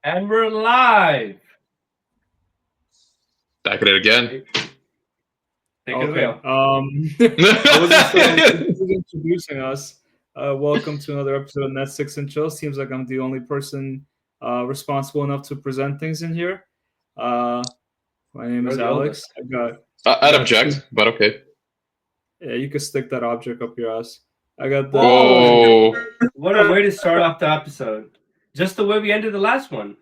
And we're live. Back at it again. Take it away. I wasn't sure who's introducing us. Welcome to another episode of Net 6 and Chill. Seems like I'm the only person responsible enough to present things in here. My name is Alex. I'd object, but okay. Yeah, you can stick that object up your ass. I got the. Whoa. What a way to start off the episode. Just the way we ended the last one.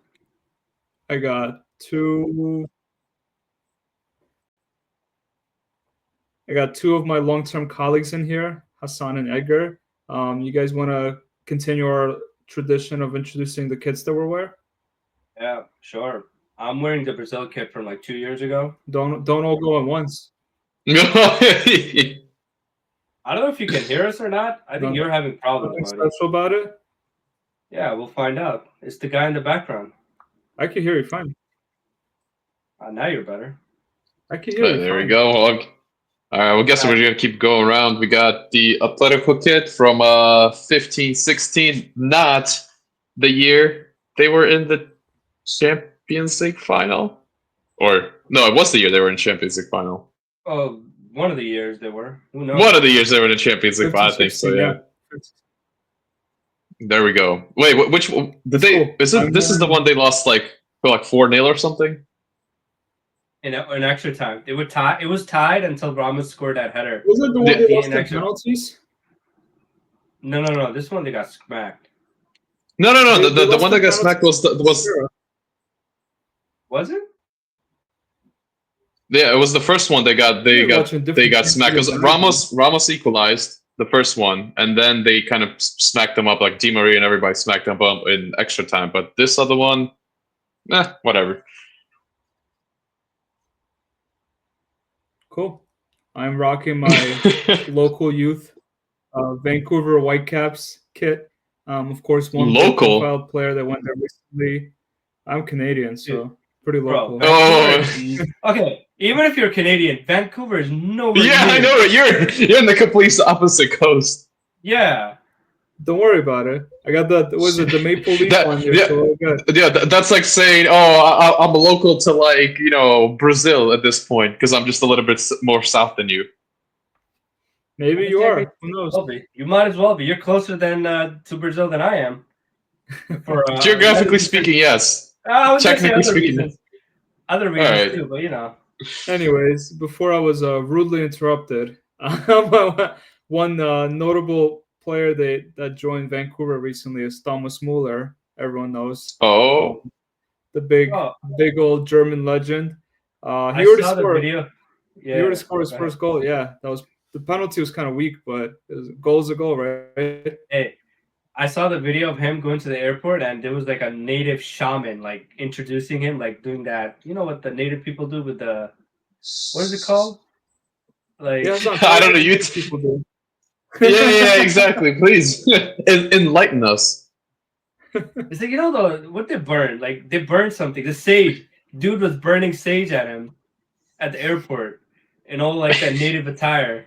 I got two. I got two of my long-term colleagues in here, Hassan and Edgar. You guys want to continue our tradition of introducing the kits that we wear? Yeah, sure. I'm wearing the Brazil kit from like 2 years ago. Don't all go at once. I don't know if you can hear us or not. I think you're having problems. Nothing special about it? Yeah, we'll find out. It's the guy in the background. I can hear you fine. Now you're better. I can hear you There fine. we go. All right, well, guess we're going to keep going around. We got the Atletico kit from 15-16, not the year they were in the Champions League final. Or, no, it was the year they were in Champions League final. Oh, one of the years they were. Who knows? One of the years they were in the Champions League final, I think so, yeah. There we go. Wait, which did they? This is the one they lost like 4-0 or something. In extra time, it was tied until Ramos scored that header. Was it the one they lost in penalties? No. This one they got smacked. No. The one that got smacked was. Was it? Yeah, it was the first one they got smacked. Because Ramos equalized the first one, and then they kind of smacked them up, like Di Maria and everybody smacked them up in extra time. But this other one, whatever. Cool. I'm rocking my local youth Vancouver Whitecaps kit. Of course, one profile player that went there recently. I'm Canadian, so pretty local. Okay, even if you're Canadian, Vancouver is nowhere. Yeah, I know. You're in the complete opposite coast. Yeah. Don't worry about it. I got the Maple Leaf one here. Yeah, so yeah, that's like saying, I'm a local to Brazil at this point because I'm just a little bit more south than you. Maybe you are. Who knows? You might as well be. You're closer to Brazil than I am. Geographically speaking, yes. Technically speaking, other reasons too, but you know. Anyways, before I was rudely interrupted, one notable player that joined Vancouver recently is Thomas Muller. Everyone knows. Oh, the big old German legend. He already scored. Yeah, he already scored his first goal. Yeah, the penalty was kind of weak, but goal's a goal, right? Hey, I saw the video of him going to the airport, and there was like a native shaman like introducing him, like doing that. You know what the native people do with the what is it called? Like I don't know. You people do. Yeah, exactly. Please enlighten us. It's like what they burned. Like they burned something. The sage dude was burning sage at him at the airport in all like that native attire.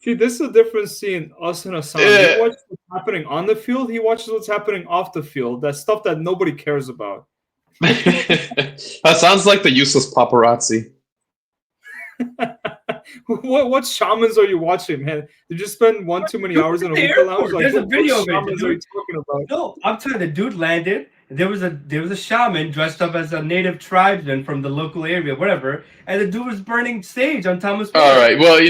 See, this is the difference seeing us and Hassan. He watches what's happening on the field. He watches what's happening off the field. That stuff that nobody cares about. That sounds like the useless paparazzi. What shamans are you watching, man? Did you spend one too many hours in a hookah lounge? There's a video of it. What are you talking about? No, I'm telling you, the dude landed. There was a shaman dressed up as a native tribesman from the local area, whatever, and the dude was burning sage on Thomas Muller. All right, well,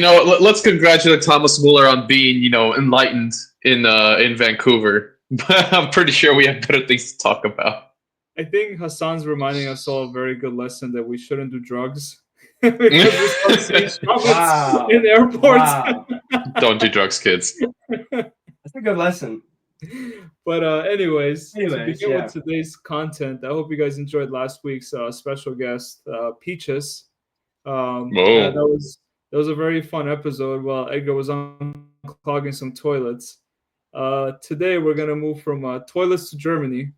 let's congratulate Thomas Muller on being, enlightened in Vancouver. But I'm pretty sure we have better things to talk about. I think Hassan's reminding us all a very good lesson that we shouldn't do drugs. Because in airports. Wow. Don't do drugs, kids. That's a good lesson. But anyways, to begin with today's content, I hope you guys enjoyed last week's special guest, Peaches. That was a very fun episode while Edgar was unclogging some toilets. Today we're gonna move from toilets to Germany,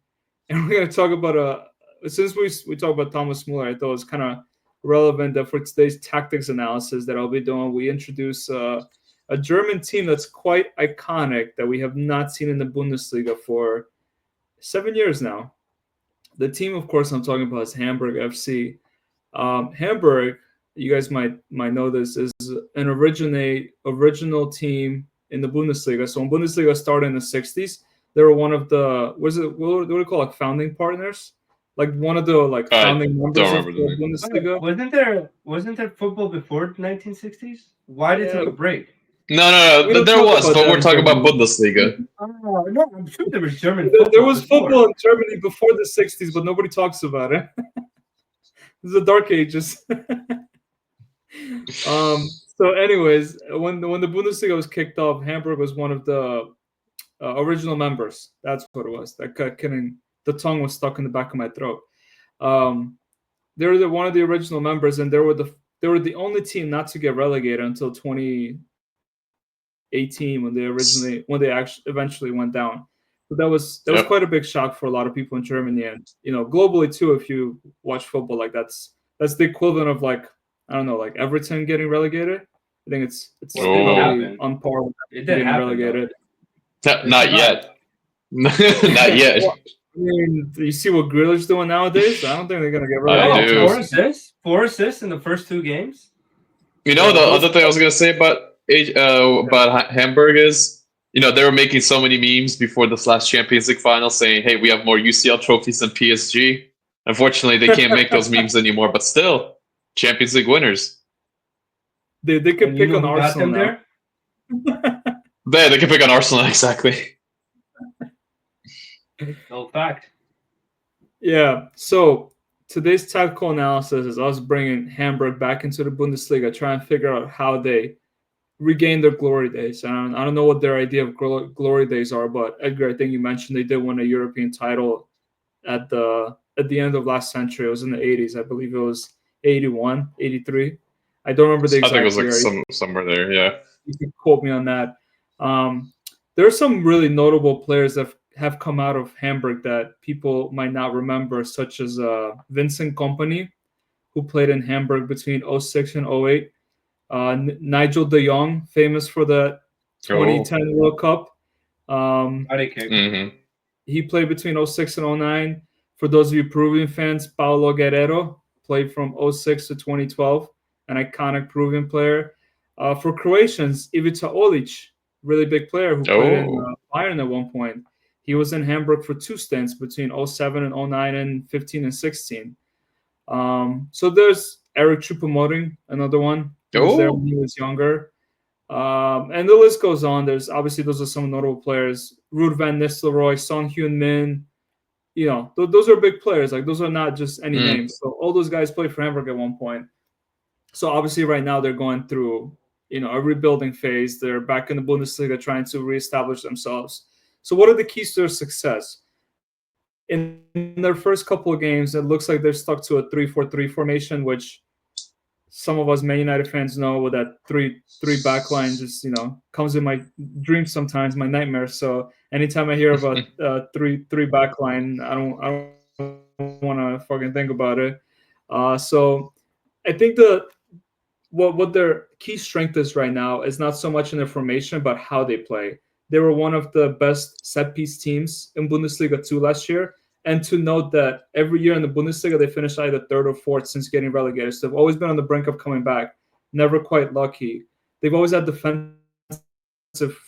and we're gonna talk about since we talk about Thomas Muller, I thought it was kind of relevant that for today's tactics analysis that I'll be doing, we introduce a German team that's quite iconic that we have not seen in the Bundesliga for 7 years now. the team, of course, I'm talking about is Hamburg FC. Hamburg, you guys might know this, is an original team in the Bundesliga. So when Bundesliga started in the 60s, they were one of the what do we call, like, founding partners? Like one of the founding members of the Bundesliga. Wasn't there football before the 1960s? Why did it take a break? No. There was, but we're talking about Bundesliga. Oh, no, I'm sure there was German football. There was football in Germany before the 60s, but nobody talks about it. This is the dark ages. So anyways, when the Bundesliga was kicked off, Hamburg was one of the original members. That's what it was. The tongue was stuck in the back of my throat. They were one of the original members, and they were the only team not to get relegated until 2018 when they eventually went down. So that was quite a big shock for a lot of people in Germany, and globally too. If you watch football, like that's the equivalent of, like, I don't know, like Everton getting relegated. I think it's probably on par with getting relegated. Not yet. Not yet. Well, I mean, you see what Grealish doing nowadays? I don't think they're gonna get relegated. 4 assists in the first 2 games. The other thing I was gonna say about Hamburg is, they were making so many memes before this last Champions League final saying, "Hey, we have more UCL trophies than PSG." Unfortunately, they can't make those memes anymore. But still, Champions League winners. They could pick on Arsenal now. They can pick on Arsenal, exactly. No fact. Yeah. So today's tactical analysis is us bringing Hamburg back into the Bundesliga, trying to figure out how they regain their glory days. And I don't know what their idea of glory days are, but Edgar, I think you mentioned they did win a European title at the end of last century. It was in the 80s. I believe it was 81, 83. I don't remember the exact year. I think it was like somewhere there, yeah. You can quote me on that. There are some really notable players that have come out of Hamburg that people might not remember, such as Vincent Kompany, who played in Hamburg between 06 and 08. Nigel de Jong, famous for the 2010 World Cup. He played between 06 and 09. For those of you Peruvian fans, Paulo Guerrero played from 06 to 2012, an iconic Peruvian player. For Croatians, Ivica Olic, really big player who played in Bayern at one point. He was in Hamburg for 2 stints between 07 and 09 and 15 and 16. So there's Eric Choupo-Moting, another one. He was there when he was younger. And the list goes on. There's obviously, those are some notable players. Ruud van Nistelrooy, Son Heung-min. Those are big players. Like, those are not just any names. So all those guys played for Hamburg at one point. So obviously right now they're going through, a rebuilding phase. They're back in the Bundesliga trying to reestablish themselves. So what are the keys to their success? In their first couple of games, it looks like they're stuck to a 3-4-3 formation, which some of us Man United fans know, with that three backline just, comes in my dreams sometimes, my nightmares. So anytime I hear about three backline, I don't want to fucking think about it. So I think what their key strength is right now is not so much in their formation, but how they play. They were one of the best set-piece teams in Bundesliga 2 last year. And to note that every year in the Bundesliga, they finished either 3rd or 4th since getting relegated. So they've always been on the brink of coming back, never quite lucky. They've always had defensive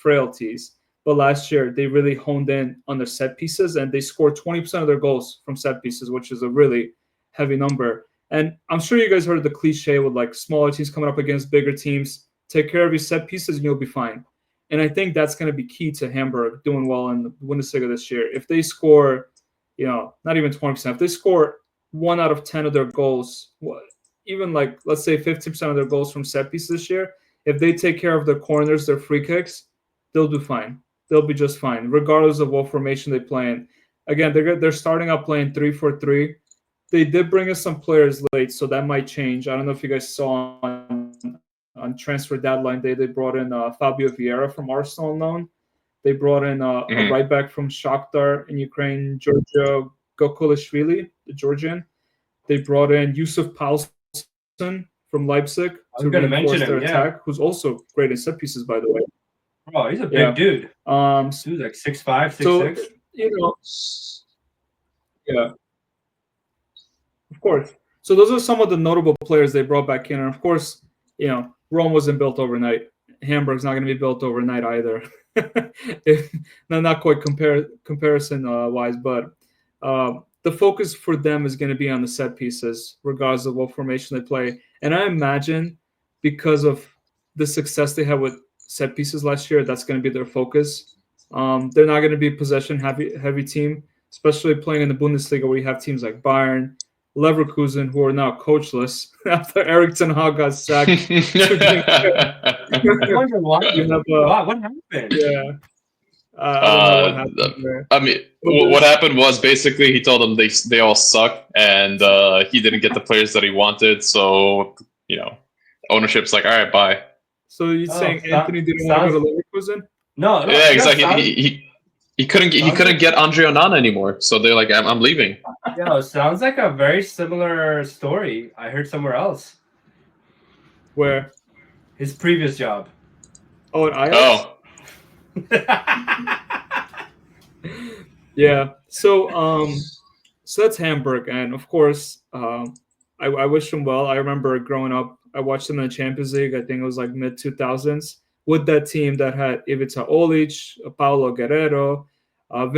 frailties. But last year, they really honed in on their set pieces, and they scored 20% of their goals from set pieces, which is a really heavy number. And I'm sure you guys heard the cliche with, like, smaller teams coming up against bigger teams. Take care of your set pieces and you'll be fine. And I think that's going to be key to Hamburg doing well in the Bundesliga this year. If they score, not even 20%, if they score 1 out of 10 of their goals, even like, let's say 50% of their goals from set pieces this year, if they take care of their corners, their free kicks, they'll do fine. They'll be just fine, regardless of what formation they play in. Again, they're starting out playing 3-4-3. They did bring in some players late, so that might change. I don't know if you guys saw on transfer deadline day, they brought in Fabio Vieira from Arsenal on loan. They brought in a right back from Shakhtar in Ukraine, Georgia Gokulishvili, the Georgian. They brought in Yusuf Paulsen from Leipzig to reinforce their attack, who's also great in set pieces, by the way. Oh, he's a big dude. He's like 6'5", 6'6". So, yeah. Of course. So those are some of the notable players they brought back in, and of course, Rome wasn't built overnight. Hamburg's not going to be built overnight either. Not quite comparison wise, but the focus for them is going to be on the set pieces, regardless of what formation they play. And I imagine because of the success they had with set pieces last year, that's going to be their focus. They're not going to be a possession heavy team, especially playing in the Bundesliga where you have teams like Bayern, Leverkusen, who are now coachless after Erik ten Hag got sacked. I wonder why. What happened? Yeah. I don't know what happened there. I mean, what happened was basically he told them they all suck, and he didn't get the players that he wanted. So ownership's like, all right, bye. So you're saying Anthony didn't want to go to Leverkusen? No, yeah, exactly. He couldn't get Andre Onana anymore, so they're like, I'm leaving. Yeah, sounds like a very similar story I heard somewhere else. Where? His previous job. Oh, at Ajax? Oh. Yeah. So that's Hamburg, and of course, I wish them well. I remember growing up, I watched them in the Champions League. I think it was like mid 2000s with that team that had Ivica Olic, Paulo Guerrero, a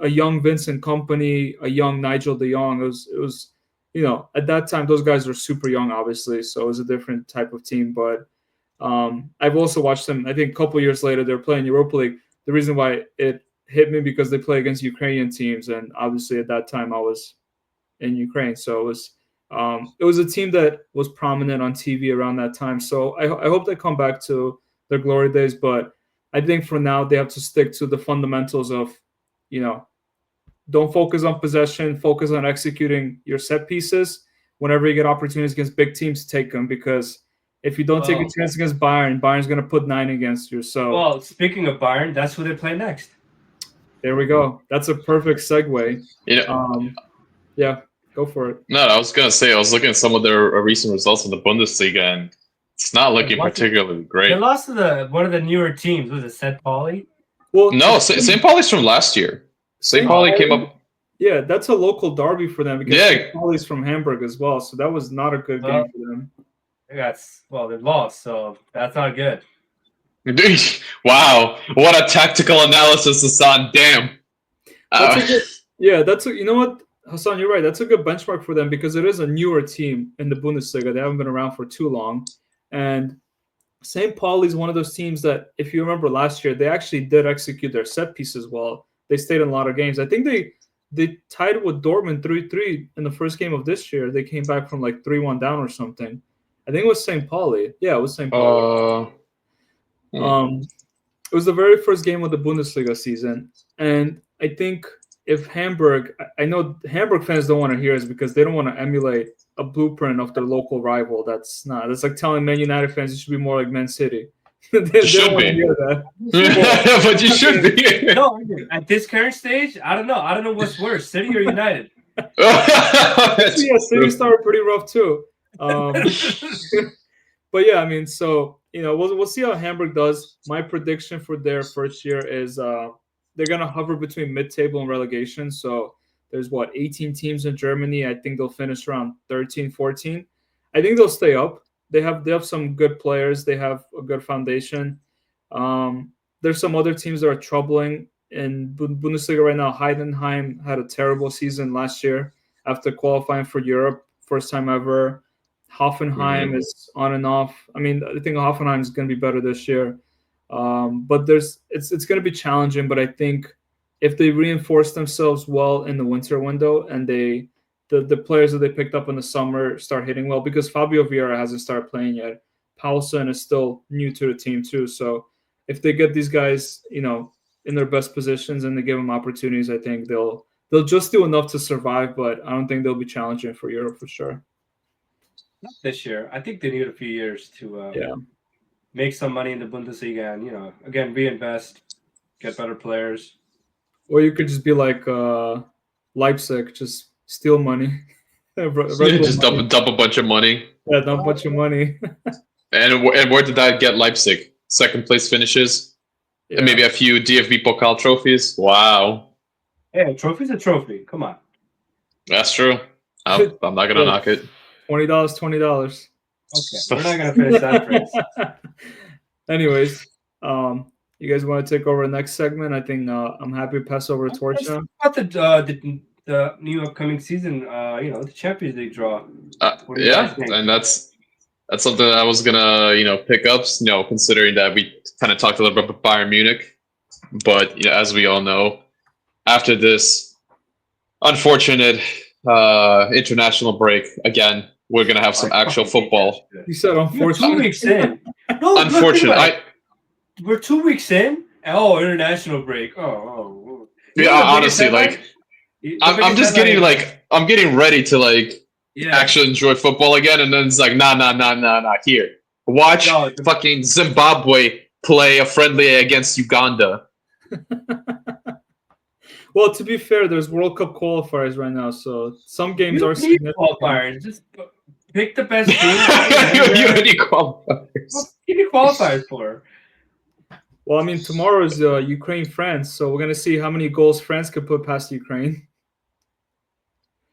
young Vincent Kompany, a young Nigel de Jong. It was at that time those guys were super young, obviously, so it was a different type of team. But I've also watched them. I think a couple years later they're playing Europa League. The reason why it hit me because they play against Ukrainian teams, and obviously at that time I was in Ukraine, so it was a team that was prominent on TV around that time. So I hope they come back to their glory days, but I think for now they have to stick to the fundamentals of, don't focus on possession, focus on executing your set pieces. Whenever you get opportunities against big teams, take them, because if you don't take a chance against Bayern's going to put 9 against you. So, well, speaking of Bayern, that's who they play next. There we go. That's a perfect segue. Yeah, go for it. No, I was going to say, I was looking at some of their recent results in the Bundesliga, and it's not looking particularly great. They lost to one of the newer teams. Was it St. Pauli? Well, no, St. Pauli's from last year. St. Pauli came up. Yeah, that's a local derby for them because St. Pauli's from Hamburg as well, so that was not a good game for them. They lost, so that's not good. Wow, what a tactical analysis, Hassan. Damn. You know what, Hassan, you're right. That's a good benchmark for them because it is a newer team in the Bundesliga. They haven't been around for too long. And St. Pauli is one of those teams that, if you remember last year, they actually did execute their set pieces well. They stayed in a lot of games. I think they tied with Dortmund 3-3 in the first game of this year. They came back from like 3-1 down or something. I think it was St. Pauli. Yeah, it was St. Pauli. It was the very first game of the Bundesliga season. And I think if Hamburg, I know Hamburg fans don't want to hear this because they don't want to emulate a blueprint of their local rival. That's like telling Man United fans you should be more like Man City. they don't want to hear that. But you should be. No, at this current stage, I don't know. I don't know what's worse, City or United. City started pretty rough too. But yeah, I mean, so we'll see how Hamburg does. My prediction for their first year is they're gonna hover between mid-table and relegation. So there's 18 teams in Germany. I think they'll finish around 13, 14. I think they'll stay up. They have some good players. They have a good foundation. There's some other teams that are troubling in Bundesliga right now. Heidenheim had a terrible season last year after qualifying for Europe, first time ever. Hoffenheim is on and off. I mean, I think Hoffenheim is going to be better this year. But it's going to be challenging. But I think if they reinforce themselves well in the winter window and the players that they picked up in the summer start hitting well, because Fabio Vieira hasn't started playing yet. Paulsen is still new to the team too. So if they get these guys, in their best positions and they give them opportunities, I think they'll just do enough to survive. But I don't think they'll be challenging for Europe for sure. Not this year. I think they need a few years to make some money in the Bundesliga and, again, reinvest, get better players. Or you could just be like Leipzig, just steal money. Just dump a bunch of money. Yeah, dump a bunch of money. And where did that get Leipzig? Second place finishes? Yeah. And maybe a few DFB Pokal trophies? Wow. Hey, a trophy's a trophy. Come on. That's true. I'm not gonna knock it. $20, $20. Okay, we're not gonna finish that phrase. Anyways, you guys want to take over the next segment? I think I'm happy to pass over the torch now. About the new upcoming season, the Champions League draw. Yeah, and that's something that I was gonna pick up. Considering that we kind of talked a little bit about Bayern Munich, but as we all know, after this unfortunate international break, again, we're gonna have some actual football. You said unfortunate. 2 weeks in. No, unfortunate. We're 2 weeks in. Oh, international break. Oh. Yeah, honestly, I'm just getting I'm getting ready to actually enjoy football again, and then it's like nah. Here, watch fucking Zimbabwe play a friendly against Uganda. Well, to be fair, there's World Cup qualifiers right now, so some games are significant. Qualifiers. Just pick the best team. You need qualifiers. What do you need qualifiers for? Well, I mean, tomorrow is Ukraine-France, so we're gonna see how many goals France could put past Ukraine.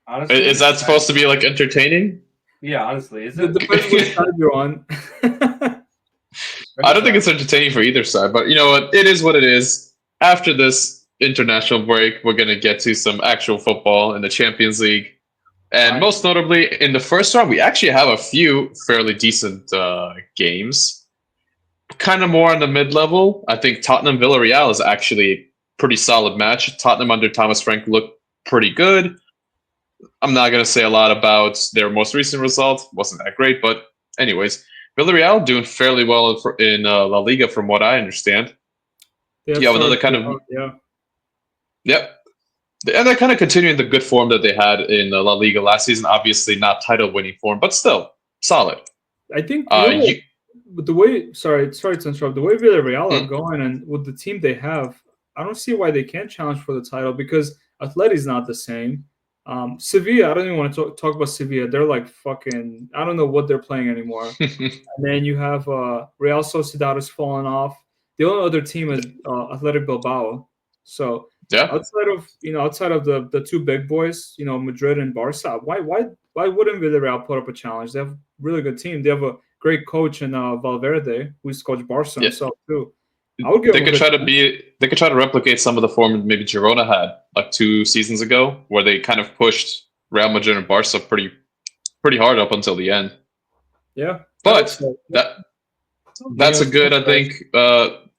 Honestly, is that supposed to be entertaining? Yeah, honestly, it depends which side you're on. I don't think it's entertaining for either side, but you know what? It is what it is. After this international break, we're going to get to some actual football in the Champions League. And most notably, in the first round, we actually have a few fairly decent games. Kind of more on the mid-level. I think Tottenham-Villarreal is actually a pretty solid match. Tottenham under Thomas Frank looked pretty good. I'm not going to say a lot about their most recent result. Wasn't that great, but anyways, Villarreal doing fairly well in La Liga from what I understand. You have another kind of... Yep. And they're kind of continuing the good form that they had in La Liga last season. Obviously not title-winning form, but still solid. I think with the way... Sorry to interrupt. The way Villarreal are going and with the team they have, I don't see why they can't challenge for the title because Atleti's not the same. Sevilla, I don't even want to talk about Sevilla. They're fucking... I don't know what they're playing anymore. And then you have Real Sociedad has fallen off. The only other team is Athletic Bilbao. So... Yeah. Outside of the two big boys, Madrid and Barca, why wouldn't Villarreal put up a challenge? They have a really good team. They have a great coach in Valverde, who's coached Barca himself too. I would give they could try to replicate some of the form maybe Girona had 2 seasons ago, where they kind of pushed Real Madrid and Barca pretty hard up until the end. Yeah. But that's a good, I think,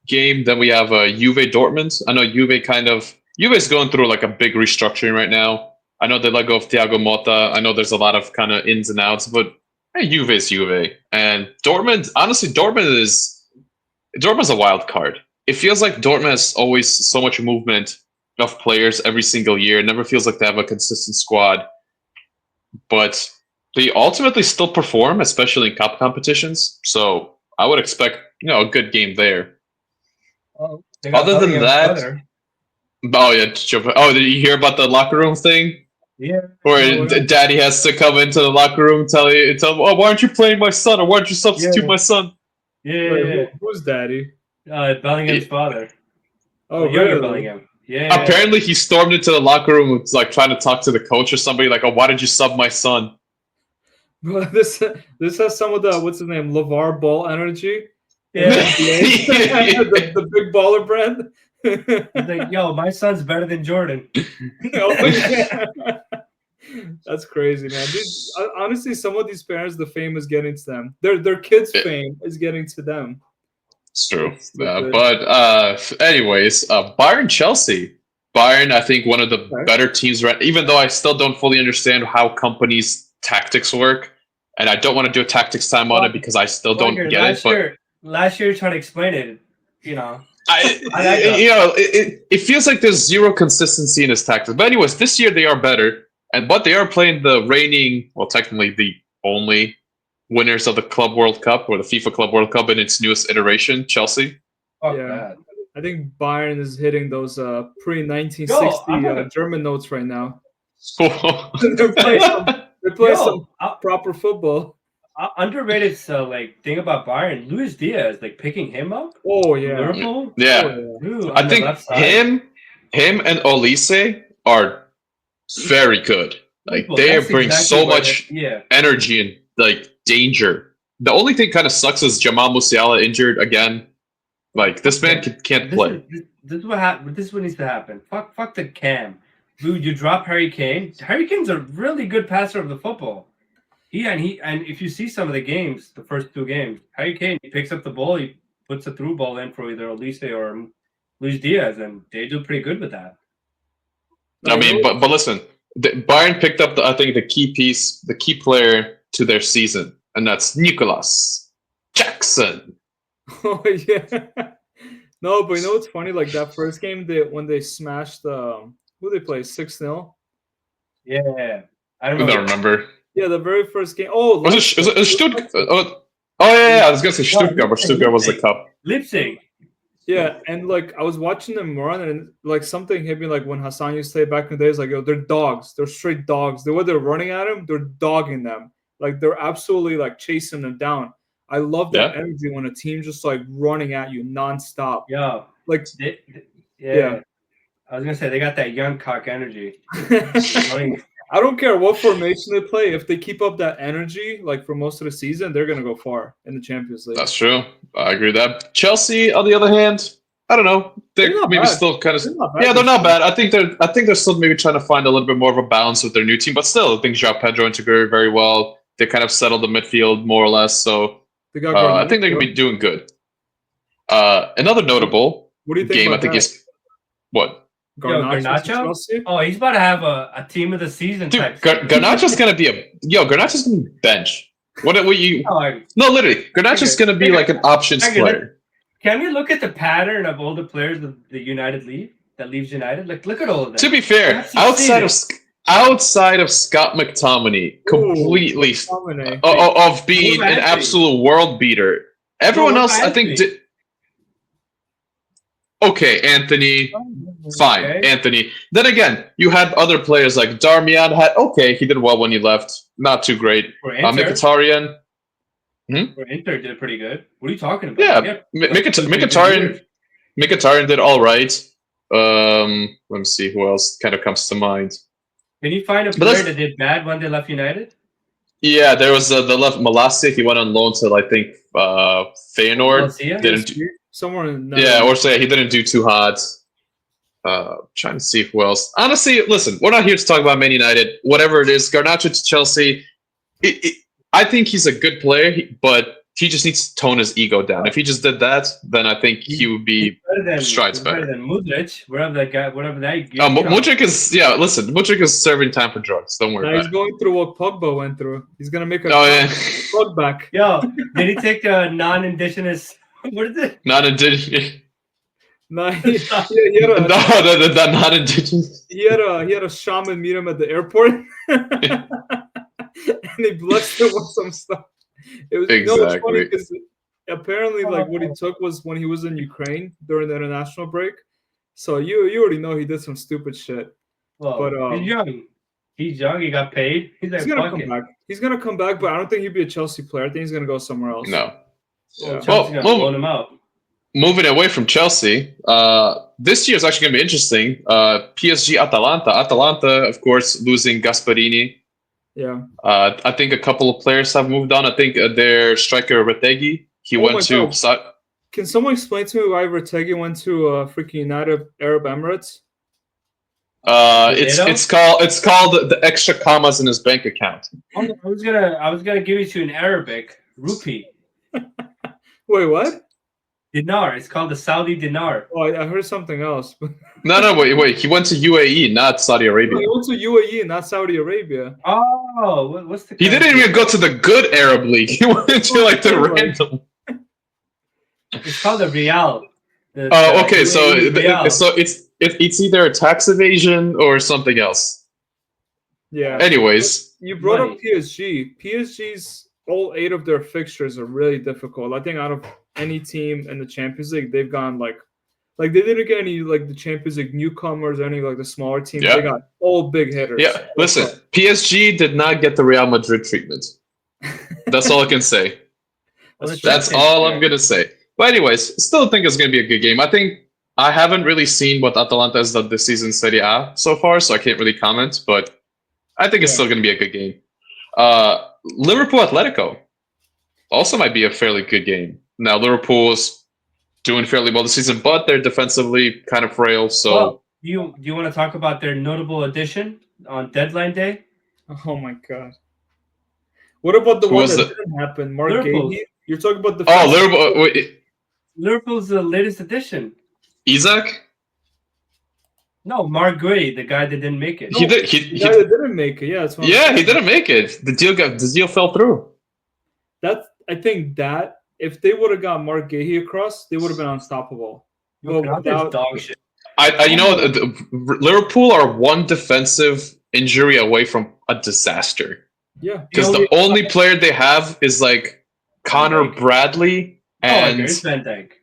game. Then we have Juve Dortmund. I know Juve is going through a big restructuring right now. I know they let go of Thiago Motta. I know there's a lot of kind of ins and outs, but Juve is Juve. And Dortmund, honestly, Dortmund's a wild card. It feels like Dortmund has always so much movement of players every single year. It never feels like they have a consistent squad. But they ultimately still perform, especially in cup competitions. So I would expect, a good game there. Other than that... Oh yeah, did you hear about the locker room thing? Yeah. Where daddy has to come into the locker room, tell him, oh, why aren't you playing my son, or why don't you substitute my son? Yeah. Who's daddy? Bellingham's father. Oh, younger really? Bellingham. Yeah. Apparently, he stormed into the locker room with, trying to talk to the coach or somebody, oh, why did you sub my son? This has some of the what's his name, LeVar Ball energy. Yeah. the big baller brand. He's like, yo, my son's better than Jordan. That's crazy, man. Dude, honestly, some of these parents, the fame is getting to them. Their kids' fame is getting to them. It's true. Anyways, Bayern Chelsea. Bayern, I think, one of the better teams, even though I still don't fully understand how companies' tactics work. And I don't want to do a tactics time on it because I still don't get it. Last year, trying to explain it, it feels like there's zero consistency in his tactics. But anyways, this year they are better, but they are playing the reigning, well, technically the only winners of the Club World Cup or the FIFA Club World Cup in its newest iteration, Chelsea. I think Bayern is hitting those pre-1960 German notes right now. They're playing some proper football. Underrated thing about Bayern, Luis Diaz, picking him up. Oh yeah, Liverpool. Yeah, Dude, I think him and Olise are very good. Like they bring exactly so much energy and like danger. The only thing kind of sucks is Jamal Musiala injured again. Like this man can't play. This is what happened. This is what needs to happen. Fuck the cam. Dude, you drop Harry Kane. Harry Kane's a really good passer of the football. And if you see some of the games, the first 2 games, Harry Kane, he picks up the ball, he puts a through ball in for either Olise or Luis Diaz, and they do pretty good with that. I mean, but listen, Bayern picked up I think the key piece, the key player to their season, and that's Nicolas Jackson. Oh yeah. No, but you know what's funny? Like that first game, when they smashed who they play 6-0. Yeah, I don't remember. Yeah, the very first game. Oh, was it Stuttgart? Oh yeah, I was gonna say Stuttgart, but Stuttgart was the cup. Leipzig. Yeah, and like I was watching them run, and like something hit me. Like when Hassan used to say back in the days, like yo, they're dogs. They're straight dogs. The way they're running at him, they're dogging them. Like they're absolutely like chasing them down. I love that energy when a team just like running at you nonstop. Yeah, like yeah. I was gonna say they got that young cock energy. I don't care what formation they play. If they keep up that energy, like for most of the season, they're gonna go far in the Champions League. That's true. I agree with that. Chelsea, on the other hand, I don't know. They're maybe bad. Still kind of they're not bad. I think they're still maybe trying to find a little bit more of a balance with their new team, but still, I think João Pedro integrated very well. They kind of settled the midfield more or less, so I think they're gonna be doing good. Another notable game, I think is what. Garnacho? Oh, he's about to have a team of the season. Dude, Garnacho's gonna be Garnacho's gonna be bench. What you? No, literally, Garnacho's gonna be like an options player. Can we look at the pattern of all the players of the United leave that leaves United? Like, look at all of them. To be fair, outside of Scott McTominay, completely of being an absolute world beater. Everyone else, I think. Okay, Anthony. Fine, Anthony. Then again, you had other players like Darmian. He did well when he left. Not too great. Mkhitaryan. For Inter did pretty good. What are you talking about? Yeah, Mkhitaryan did all right. Let me see who else kind of comes to mind. Can you find a player that did bad when they left United? Yeah, there was the left Malacia. He went on loan to I think Feyenoord. Somewhere in he didn't do too hot. Trying to see who else. Honestly, listen, we're not here to talk about Man United. Whatever it is, Garnacho to Chelsea. I think he's a good player, but he just needs to tone his ego down. If he just did that, then I think he would be strides better. Better than Mudryk, whatever that guy. Mudryk is Mudryk is serving time for drugs. Don't worry. He's going through what Pogba went through. He's gonna make a plug back. Yo, did he take a non-indigenous? What is it? Non-indigenous. No, not indigenous. He had a shaman meet him at the airport, and he blessed him with some stuff. It was it's funny because apparently, like what he took was when he was in Ukraine during the international break. So you already know he did some stupid shit. Well, but he's young. He's young. He got paid. He's gonna come back. He's gonna come back, but I don't think he'd be a Chelsea player. I think he's gonna go somewhere else. No. Yeah. Chelsea's gonna loan him out. Moving away from Chelsea, this year is actually going to be interesting. PSG Atalanta. Atalanta, of course, losing Gasperini. Yeah. I think a couple of players have moved on. I think their striker Retegui, he went to. Can someone explain to me why Retegui went to freaking United Arab Emirates? It's called the extra commas in his bank account. I was gonna give it to you in Arabic, rupee. Wait, what? Dinar. It's called the Saudi dinar. Oh, I heard something else. No, wait. He went to UAE, not Saudi Arabia. He went to UAE, not Saudi Arabia. Oh, what's the? He didn't even go to the good Arab league. He went to like the random. It's called the Real. Okay. So it's either a tax evasion or something else. Yeah. Anyways, you brought up PSG. PSG's all 8 of their fixtures are really difficult. I think out of any team in the Champions League, they've gone like they didn't get any like the Champions League newcomers or any like the smaller teams. Yeah. They got all big hitters. Yeah, listen, PSG did not get the Real Madrid treatment. That's all I can say. That's all I'm gonna say. But anyways, still think it's gonna be a good game. I think I haven't really seen what Atalanta has done this season in Serie A so far, so I can't really comment. But I think it's still going to be a good game. Liverpool Atletico also might be a fairly good game. Now, Liverpool's doing fairly well this season, but they're defensively kind of frail. So, well, do you want to talk about their notable addition on deadline day? Oh my god! What about the one that didn't happen? Mark Gahey? You're talking about the Liverpool. Liverpool's the latest addition. Isaac? No, Mark Gahey, the guy that didn't make it. No, the guy that didn't make it. Yeah, he didn't make it. The deal fell through. I think that if they would have got Mark Gahey across, they would have been unstoppable. But without dog shit. Liverpool are one defensive injury away from a disaster. Yeah, because the only player they have is like Connor Bradley and Van Dijk.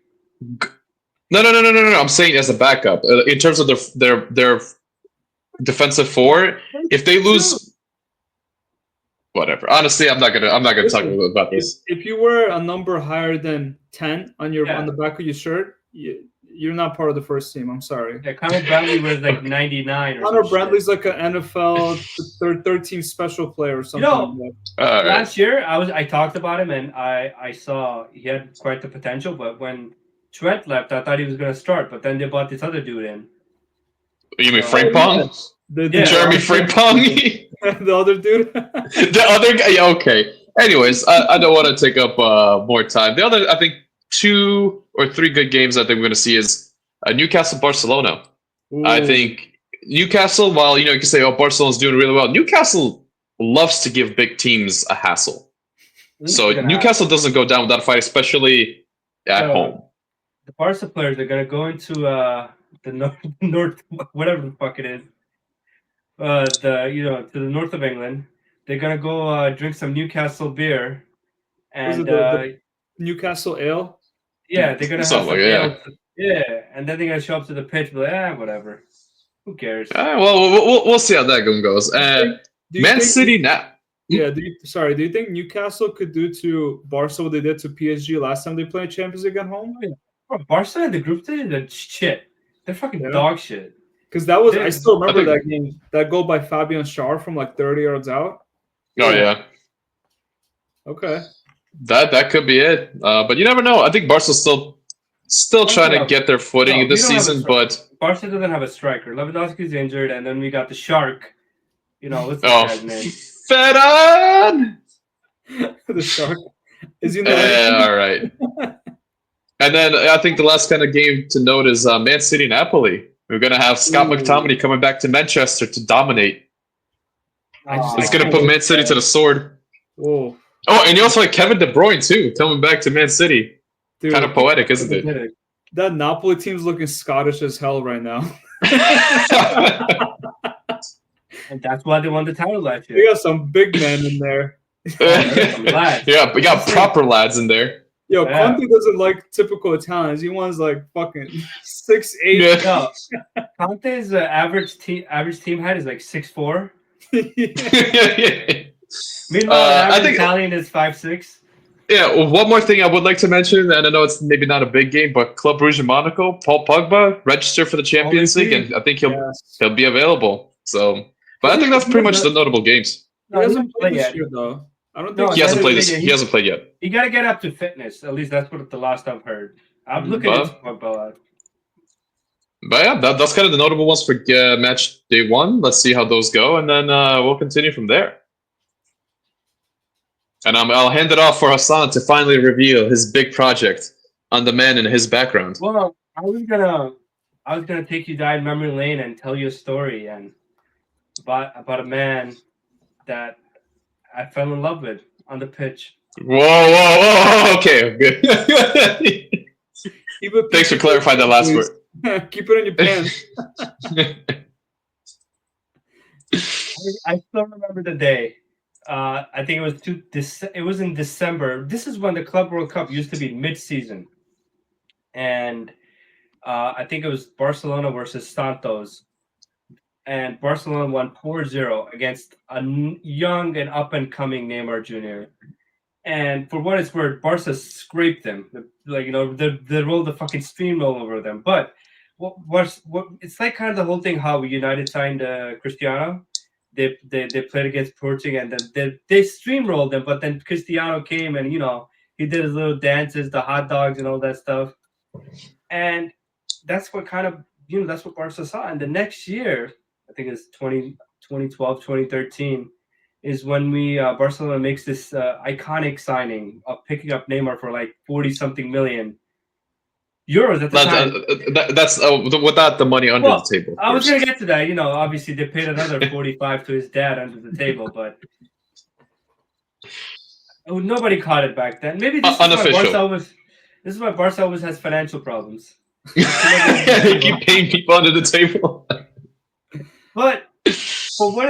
No. I'm saying as a backup in terms of their defensive four. If they lose, whatever. Honestly, I'm not gonna talk about this. If you wear a number higher than 10 on the back of your shirt, you're not part of the first team. I'm sorry. Yeah, Connor Bradley was like 99. Connor Bradley's like an NFL third team special player or something. Last year I talked about him and I saw he had quite the potential, but when Trent left, I thought he was going to start, but then they bought this other dude in. You mean Frimpong? Jeremy Frimpong? The other dude? The other guy? Yeah, okay. Anyways, I don't want to take up more time. The other, I think, 2 or 3 good games I think we're going to see is Newcastle Barcelona. Ooh. I think Newcastle, while you can say, oh, Barcelona's doing really well, Newcastle loves to give big teams a hassle. So Newcastle doesn't go down without a fight, especially at home. The Barca players are going to go into the north, whatever the fuck it is, to the north of England. They're going to go drink some Newcastle beer. And the Newcastle ale? Yeah, they're going to have some ale. Yeah, and then they're going to show up to the pitch and be like, whatever. Who cares? We'll see how that game goes. Man City now. Yeah, do you think Newcastle could do to Barca what they did to PSG last time they played Champions League at home? Oh, yeah. Bro, Barca in the group stage, they're shit. They're fucking dog shit. Because that was, I still remember that game. That goal by Fabian Schär from like 30 yards out. Oh, yeah. Okay. That could be it. But you never know. I think Barca's still trying to get their footing this season, but Barca doesn't have a striker. Lewandowski's injured, and then we got the Shark. What's the guy's name? Ferran! The Shark. Is he all right. And then I think the last kind of game to note is Man City Napoli. We're going to have Scott McTominay coming back to Manchester to dominate. It's going to put Man City to the sword. Whoa. Oh, and you also have Kevin De Bruyne, too, coming back to Man City. Dude, kind of poetic, isn't it? That Napoli team's looking Scottish as hell right now. And that's why they won the title last year. We got some big men in there. Yeah, we got proper lads in there. Yo, Conte doesn't like typical Italians. He wants like fucking 6'8". Yeah. No, Conte's average team height is like 6'4". Meanwhile, I think Italian is 5'6". Yeah, well, one more thing I would like to mention, and I know it's maybe not a big game, but Club Brugge Monaco, Paul Pogba registered for the Champions League, and I think he'll be available. So, but I think that's pretty much the notable games. He hasn't played this year, though. I don't think he hasn't played this. He hasn't played yet. You got to get up to fitness. At least that's what the last I've heard. I'm looking at Pogba. But yeah, that's kind of the notable ones for match day 1. Let's see how those go, and then we'll continue from there. And I'll hand it off for Hassan to finally reveal his big project on the man and his background. Well, I was gonna take you down memory lane and tell you a story and about a man that I fell in love with on the pitch. Whoa! Okay, good. Thanks for clarifying that last word. Keep it in your pants. I still remember the day. I think it was in December. This is when the Club World Cup used to be mid-season, and I think it was Barcelona versus Santos, and Barcelona won 4-0 against a young and up-and-coming Neymar Jr. And for what it's worth, Barca scraped them. They rolled the fucking steamroll over them. But what it's like kind of the whole thing how United signed Cristiano. They played against Portugal, and then they steamrolled them. But then Cristiano came, and he did his little dances, the hot dogs, and all that stuff. And that's what kind of that's what Barca saw. And the next year, I think it's 2012, 2013, is when Barcelona makes this iconic signing of picking up Neymar for like 40-something million euros at the time. That's without the money under the table. I was going to get to that. Obviously they paid another 45 to his dad under the table, but nobody caught it back then. Maybe this is why Barca always has financial problems. They keep paying people under the table. But for what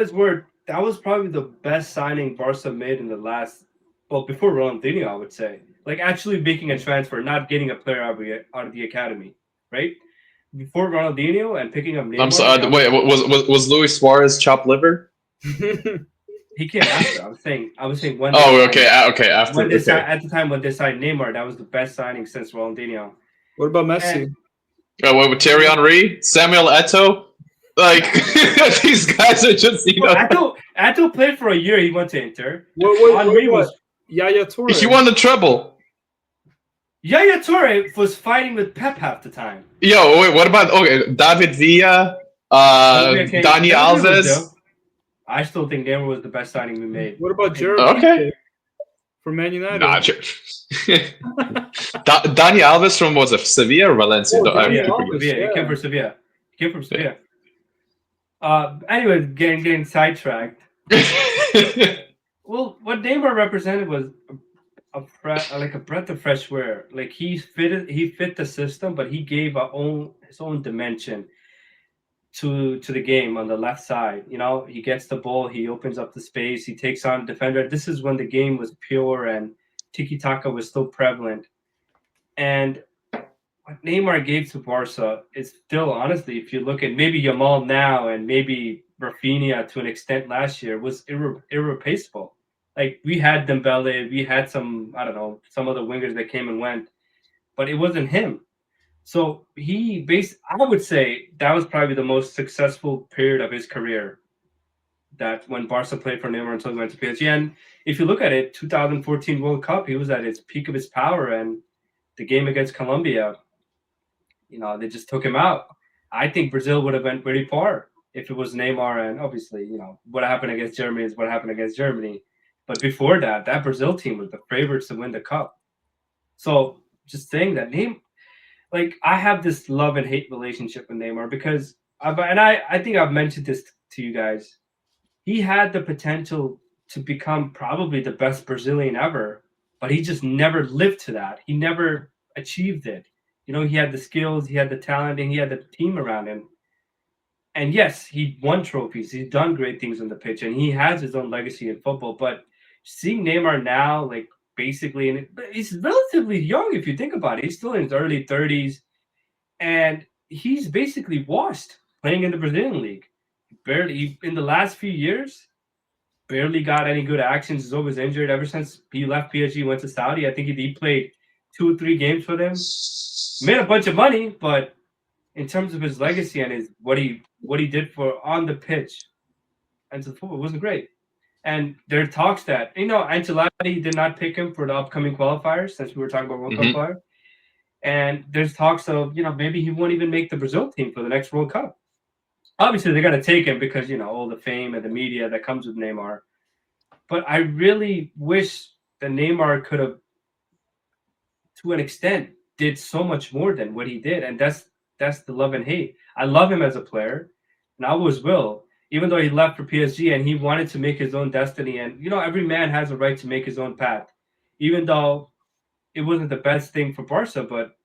is worth, that was probably the best signing Barca made in the last, before Ronaldinho, I would say. Like actually making a transfer, not getting a player out of the academy, right? Before Ronaldinho and picking up Neymar. I'm sorry. Wait, was Luis Suarez chopped liver? He came after. I was saying when. Okay. After at the time when they signed Neymar, that was the best signing since Ronaldinho. What about Messi? With Thierry Henry, Samuel Eto'o, like these guys are just Eto'o played for a year. He went to Inter. Henry was Yaya Toure. He won the treble. Yaya Toure was fighting with Pep half the time. Yo, wait, what about David Villa, Dani Alves? I still think Neymar was the best signing we made. What about Gerard from Man United? Nah, Dani Alves from Sevilla or Valencia? Sevilla. He came from Sevilla. Anyway, getting sidetracked. Well, what Neymar represented was a breath of fresh air. Like he fit the system, but he gave his own dimension to the game on the left side. He gets the ball, he opens up the space, he takes on a defender. This is when the game was pure and tiki-taka was still prevalent. And what Neymar gave to Barca is still, honestly, if you look at maybe Yamal now and maybe Rafinha to an extent last year, was irreplaceable. Like we had Dembele, we had some other wingers that came and went, but it wasn't him. So I would say that was probably the most successful period of his career. That when Barca played for Neymar until he went to PSG. And if you look at it, 2014 World Cup, he was at his peak of his power. And the game against Colombia, they just took him out. I think Brazil would have went very far if it was Neymar. And obviously, what happened against Germany is what happened against Germany. But before that Brazil team was the favorites to win the cup. So just saying that I have this love and hate relationship with Neymar because I think I've mentioned this to you guys. He had the potential to become probably the best Brazilian ever, but he just never lived to that. He never achieved it. He had the skills, he had the talent, and he had the team around him. And yes, he won trophies. He's done great things on the pitch, and he has his own legacy in football. But seeing Neymar now, basically, and he's relatively young if you think about it. He's still in his early 30s, and he's basically washed playing in the Brazilian league. Barely in the last few years, barely got any good actions. He's always injured ever since he left PSG, went to Saudi. I think he played 2 or 3 games for them. Made a bunch of money, but in terms of his legacy and what he did for on the pitch and to the football, wasn't great. And there are talks that, Ancelotti did not pick him for the upcoming qualifiers, since we were talking about World Cup qualifiers. And there's talks of, maybe he won't even make the Brazil team for the next World Cup. Obviously, they're going to take him because, all the fame and the media that comes with Neymar. But I really wish that Neymar could have, to an extent, did so much more than what he did. And that's the love and hate. I love him as a player, and I always will. Even though he left for PSG and he wanted to make his own destiny. And, every man has a right to make his own path. Even though it wasn't the best thing for Barca, but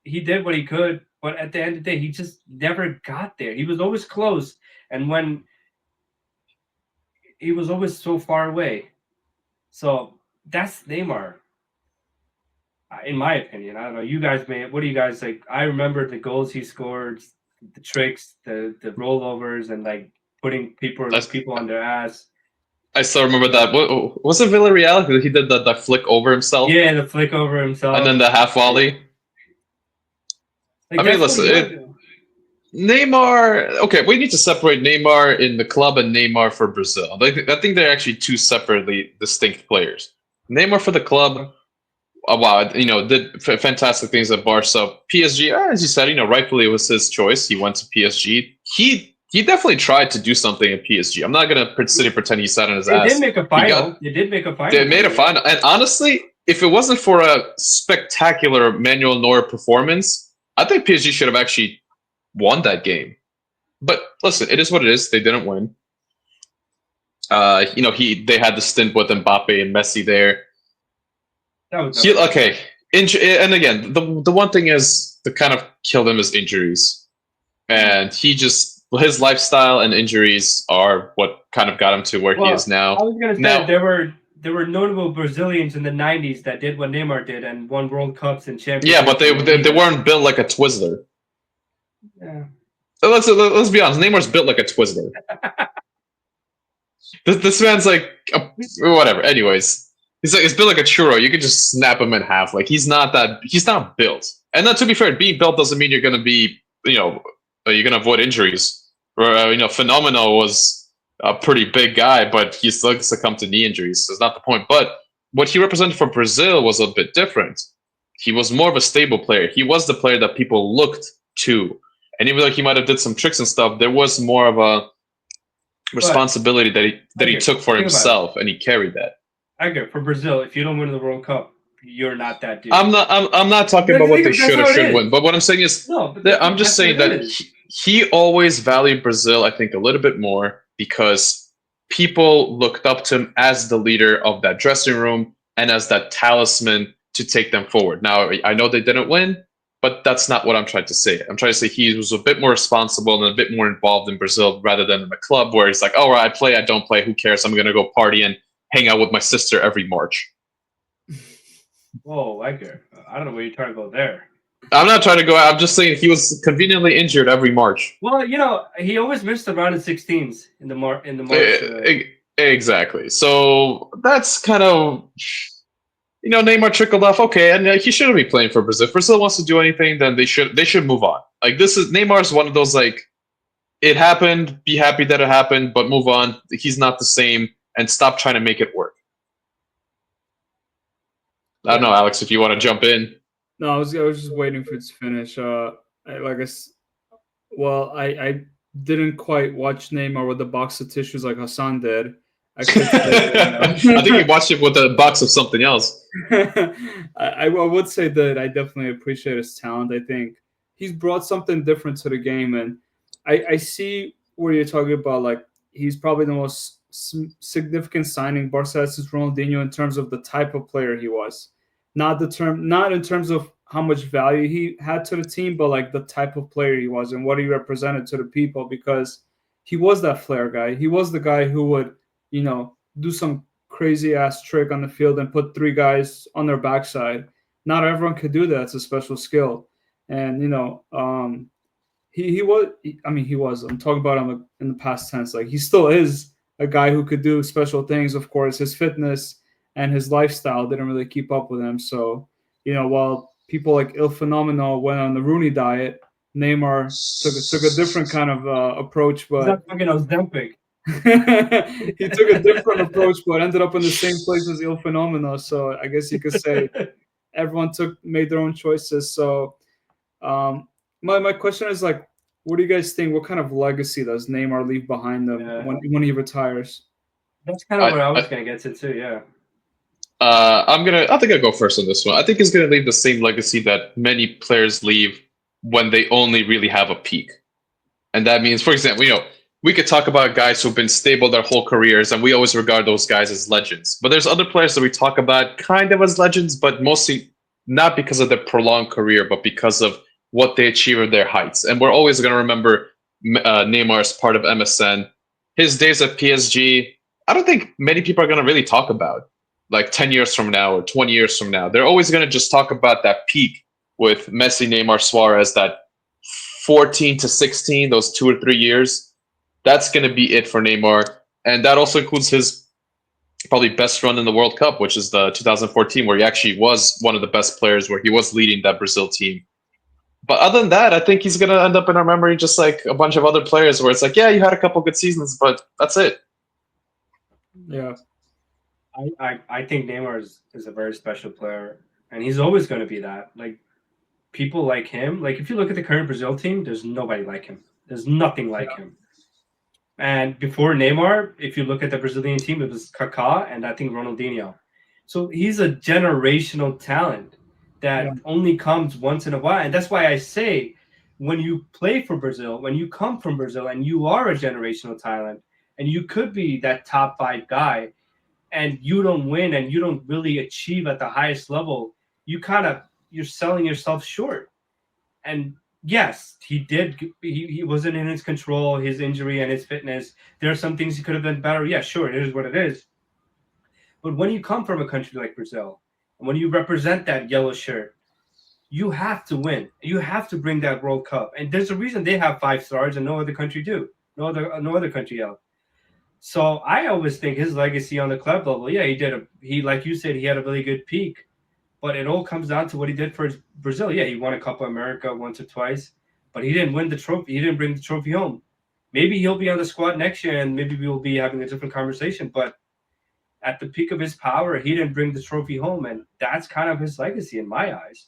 he did what he could. But at the end of the day, he just never got there. He was always close. And when he was always so far away. So that's Neymar, in my opinion. I don't know. You guys what do you guys like? I remember the goals he scored, the tricks, the rollovers, and putting people on their ass. I still remember that. Was it Villarreal? He did the flick over himself. Yeah, the flick over himself. And then the half volley. Listen, Neymar. Okay, we need to separate Neymar in the club and Neymar for Brazil. I think they're actually two separately distinct players. Neymar for the club, wow, did fantastic things at Barca. PSG, as you said, rightfully it was his choice. He went to PSG. He definitely tried to do something at PSG. I'm not gonna pretend he sat on his ass. They did make a final. They made a final, and honestly, if it wasn't for a spectacular Manuel Neuer performance, I think PSG should have actually won that game. But listen, it is what it is. They didn't win. They had the stint with Mbappe and Messi there. Okay. And again, the one thing is that kind of killed him is injuries, and his lifestyle and injuries are what kind of got him to where he is now. I was gonna say there were notable Brazilians in the '90s that did what Neymar did and won World Cups and championships. Yeah, but they weren't built like a Twizzler. Yeah. Let's be honest. Neymar's built like a Twizzler. this man's like whatever. Anyways, he's built like a churro. You could just snap him in half. Like he's not built. And then to be fair, being built doesn't mean you're gonna be you're gonna avoid injuries. Phenomenal was a pretty big guy, but he still succumbed to knee injuries. So that's not the point. But what he represented for Brazil was a bit different. He was more of a stable player. He was the player that people looked to. And even though he might have did some tricks and stuff, there was more of a responsibility that he took for himself, and he carried that. I get for Brazil. If you don't win the World Cup, you're not that dude. I'm not talking about what they should or should win, but what I'm saying is, I'm just saying that he always valued Brazil, I think, a little bit more because people looked up to him as the leader of that dressing room and as that talisman to take them forward. Now, I know they didn't win, but that's not what I'm trying to say. I'm trying to say he was a bit more responsible and a bit more involved in Brazil rather than in the club where he's like, oh, I play, I don't play, who cares? I'm going to go party and hang out with my sister every March. Whoa, I don't know where you're trying to go there. I'm not trying to go. I'm just saying he was conveniently injured every March. Well, he always missed the round of 16s in the March. Exactly. So that's kind of, Neymar trickled off. Okay, and he shouldn't be playing for Brazil. If Brazil wants to do anything, then they should move on. Like Neymar's one of those like, it happened. Be happy that it happened, but move on. He's not the same, and stop trying to make it work. I don't know, Alex, if you want to jump in. No, I was just waiting for it to finish. I didn't quite watch Neymar with the box of tissues like Hassan did. I think he watched it with a box of something else. I would say that I definitely appreciate his talent. I think he's brought something different to the game, and I see where you're talking about. Like he's probably the most significant signing Barca has since Ronaldinho in terms of the type of player he was. Not in terms of how much value he had to the team, but like the type of player he was and what he represented to the people, because he was that flair guy. He was the guy who would, do some crazy ass trick on the field and put three guys on their backside. Not everyone could do that. It's a special skill. And, he was, I'm talking about him in the past tense. Like he still is a guy who could do special things. Of course, his fitness and his lifestyle didn't really keep up with him. So, while people like Il Fenomeno went on the Rooney diet, Neymar took a different kind of approach. But he took a different approach, but ended up in the same place as Il Fenomeno. So I guess you could say everyone made their own choices. So my question is like, what do you guys think? What kind of legacy does Neymar leave behind him when he retires? That's kind of what I was going to get to too. Yeah. I think I'll go first on this one. I think he's going to leave the same legacy that many players leave when they only really have a peak. And that means, for example, we could talk about guys who've been stable their whole careers, and we always regard those guys as legends. But there's other players that we talk about kind of as legends, but mostly not because of their prolonged career, but because of what they achieve at their heights. And we're always going to remember Neymar as part of MSN. His days at PSG, I don't think many people are going to really talk about. Like 10 years from now or 20 years from now. They're always going to just talk about that peak with Messi, Neymar, Suarez, that 14 to 16, those 2 or 3 years. That's going to be it for Neymar. And that also includes his probably best run in the World Cup, which is the 2014, where he actually was one of the best players, where he was leading that Brazil team. But other than that, I think he's gonna end up in our memory just like a bunch of other players, where it's like, yeah, you had a couple good seasons, but that's it. Yeah. I think Neymar is a very special player, and he's always going to be that. Like, people like him, like if you look at the current Brazil team, there's nobody like him. There's nothing like him. And before Neymar, if you look at the Brazilian team, it was Kaká and I think Ronaldinho. So he's a generational talent that only comes once in a while. And that's why I say, when you play for Brazil, when you come from Brazil and you are a generational talent, and you could be that top 5 guy, and you don't win and you don't really achieve at the highest level, you're selling yourself short. And yes, he wasn't in his control, his injury and his fitness. There are some things he could have done better. Yeah, sure, it is what it is. But when you come from a country like Brazil, and when you represent that yellow shirt, you have to win. You have to bring that World Cup. And there's a reason they have 5 stars and no other country do. No other country else. So I always think his legacy on the club level, yeah, he like you said, he had a really good peak, but it all comes down to what he did for Brazil. Yeah, he won a Copa America once or twice, but he didn't win the trophy. He didn't bring the trophy home. Maybe he'll be on the squad next year, and maybe we'll be having a different conversation. But at the peak of his power, he didn't bring the trophy home, and that's kind of his legacy in my eyes.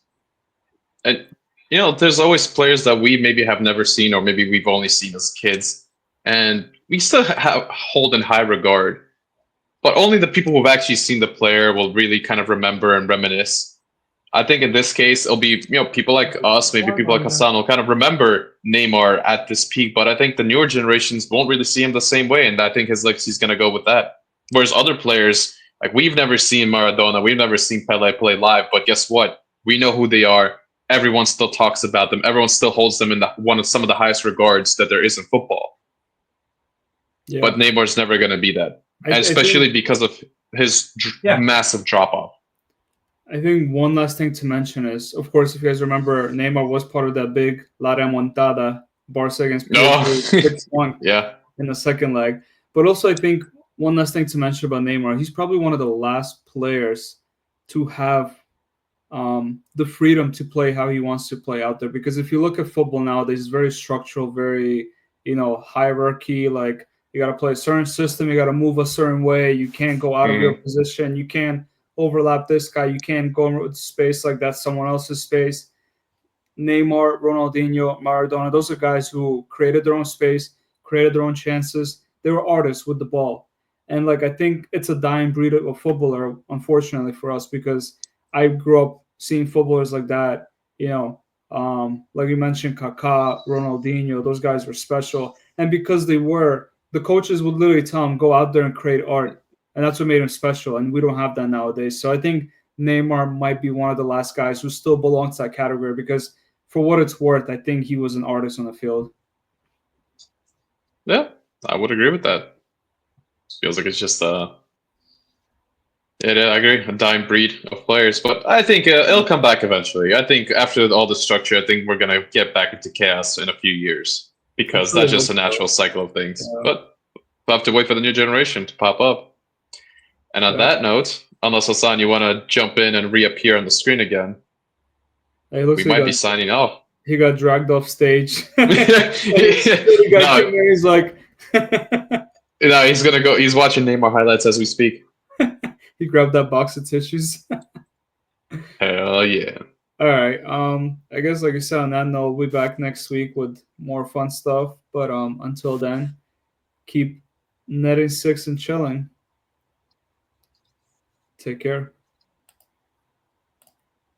And there's always players that we maybe have never seen, or maybe we've only seen as kids, and we still hold in high regard. But only the people who've actually seen the player will really kind of remember and reminisce. I think in this case, it'll be people like us, maybe people like Hassan, will kind of remember Neymar at this peak. But I think the newer generations won't really see him the same way, and I think his legacy is going to go with that. Whereas other players, like, we've never seen Maradona, we've never seen Pele play live, but guess what? We know who they are. Everyone still talks about them. Everyone still holds them in some of the highest regards that there is in football. Yeah. But Neymar's never going to be that, especially because of his massive drop-off. I think one last thing to mention is, of course, if you guys remember, Neymar was part of that big La Remontada, Barca against PSG 6-1 in the second leg. But also, I think one last thing to mention about Neymar, he's probably one of the last players to have the freedom to play how he wants to play out there. Because if you look at football nowadays, it's very structural, very, hierarchy. Like, you got to play a certain system, you got to move a certain way, you can't go out of your position, you can't overlap this guy, you can't go in space like that's someone else's space. Neymar, Ronaldinho, Maradona, those are guys who created their own space, created their own chances. They were artists with the ball. And I think it's a dying breed of a footballer, unfortunately for us, because I grew up seeing footballers like that, like you mentioned, Kaká, Ronaldinho, those guys were special. And because they were, the coaches would literally tell them, go out there and create art. And that's what made him special. And we don't have that nowadays. So I think Neymar might be one of the last guys who still belongs to that category, because for what it's worth, I think he was an artist on the field. Yeah, I would agree with that. Feels like it's just I agree, a dying breed of players. But I think it'll come back eventually. I think after all the structure, I think we're going to get back into chaos in a few years, because that's just a natural cycle of things. Yeah. But we'll have to wait for the new generation to pop up. And on that note, unless Hassan, you want to jump in and reappear on the screen again, we might be signing off. He got dragged off stage. He's like... No, he's gonna go. He's watching Neymar highlights as we speak. He grabbed that box of tissues. Hell yeah! All right. I guess, like I said, on that note, we'll be back next week with more fun stuff. But until then, keep netting 6 and chilling. Take care.